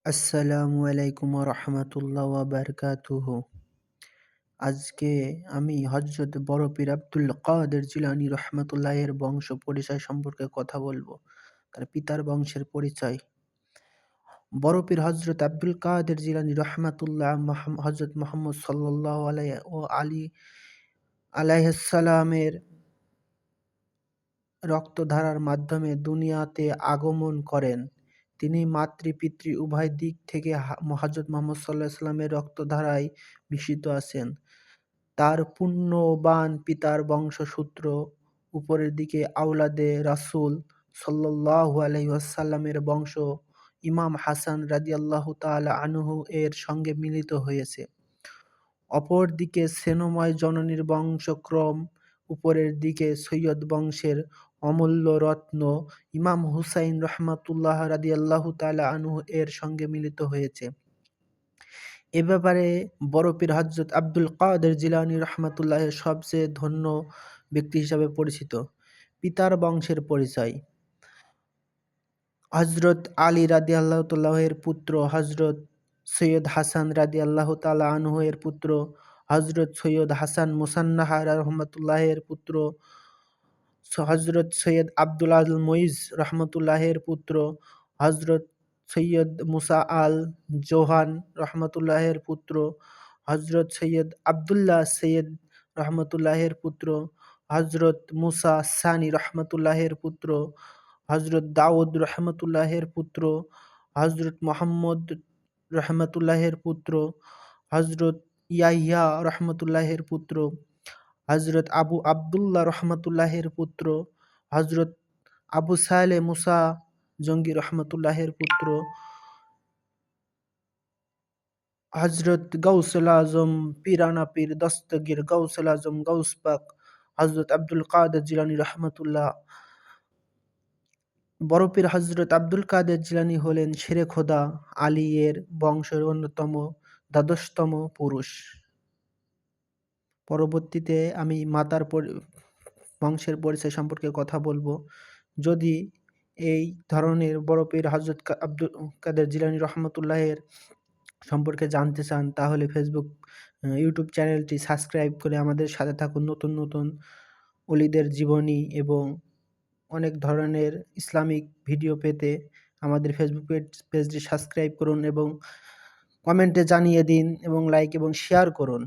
আসসালামু আলাইকুম রহমতুল্লাহ বারকাতুহু। আজকে আমি হজরত বড় পীর আব্দুল কাদের জিলানী রহমতুল্লাহের বংশ পরিচয় সম্পর্কে কথা বলবো। তার পিতার বংশের পরিচয়। বড় পীর হজরত আব্দুল কাদের জিলানী রহমতুল্লাহ হজরত মোহাম্মদ সাল্লাল্লাহু আলাইহি ও আলী আলাইহিসসালামের রক্তধারার মাধ্যমে দুনিয়াতে আগমন করেন। তিনি মাতৃ-পিতৃ উভয় দিক থেকে হযরত মুহাম্মদ সাল্লাল্লাহু আলাইহি ওয়াসাল্লামের রক্তধারায় মিশিত আছেন। তার পুণ্যবান পিতার বংশসূত্র উপরের দিকে আওলাদে রাসূল সাল্লাল্লাহু আলাইহি ওয়াসাল্লামের বংশ ইমাম হাসান রাদিয়াল্লাহু তাআলা আনহু এর সঙ্গে মিলিত হয়েছে। অপরদিকে স্নেহময় জননীর বংশক্রম উপরের দিকে সৈয়দ বংশের অমূল্য রত্ন ইমাম হুসাইন রাহমাতুল্লাহ রাদিয়াল্লাহু তাআলা আনহু এর সঙ্গে মিলিত হয়েছে। এ ব্যাপারে বড় পীর হযরত আব্দুল কাদের জিলানী রাহমাতুল্লাহ সবচেয়ে ধন্য ব্যক্তি হিসাবে পরিচিত। পিতার বংশের পরিচয়। হযরত আলী রাদিয়াল্লাহু তাআলা এর পুত্র, হযরত সৈয়দ হাসান রাদিয়াল্লাহু তাআলা আনহু এর পুত্র, হযরত সৈয়দ হাসান মুসান্নাহ রাহমাতুল্লাহ এর পুত্র, হযরত সৈয়দ আব্দুল আল মুইজ রহমতুল্লাহ এর পুত্র, হযরত সৈয়দ মুসা আল জোহান রহমতুল্লাহ এর পুত্র, হযরত সৈয়দ আব্দুল্লাহ সৈয়দ রহমতুল্লাহ এর পুত্র, হযরত মুসা সানি রহমতুল্লাহ এর পুত্র, হযরত দাউদ রহমতুল্লাহ এর পুত্র, হযরত মুহাম্মদ রহমতুল্লাহ এর পুত্র, হযরত ইয়াহইয়া রহমতুল্লাহ এর পুত্র, হযরত আবু আবদুল্লাহ রহমতুল্লাহের পুত্র, হযরত আবু সালেহ মুসা জঙ্গি রহমতুল্লাহের পুত্র, হযরত গাউসুল আজম পীরানা পীর দস্তগীর গাউসুল আজম গাউস পাক হযরত আব্দুল কাদের জিলানী রহমতুল্লাহ। বড় পীর হযরত আব্দুল কাদের জিলানী হলেন শেরে খোদা আলী এর বংশের অন্যতম দ্বাদশতম পুরুষ। পরবর্তীতে আমি মাতার বংশের পরিচয় সম্পর্কে কথা বলবো। যদি এই ধরনের বড় পীর হযরত আব্দুল কাদের জিলানী রহমতুল্লাহের সম্পর্কে জানতে চান, তাহলে ফেসবুক ইউটিউব চ্যানেলটি সাবস্ক্রাইব করে আমাদের সাথে থাকুন। নতুন নতুন ওলিদের জীবনী এবং অনেক ধরনের ইসলামিক ভিডিও পেতে আমাদের ফেসবুক পেজটি সাবস্ক্রাইব করুন এবং কমেন্টে জানিয়ে দিন এবং লাইক এবং শেয়ার করুন।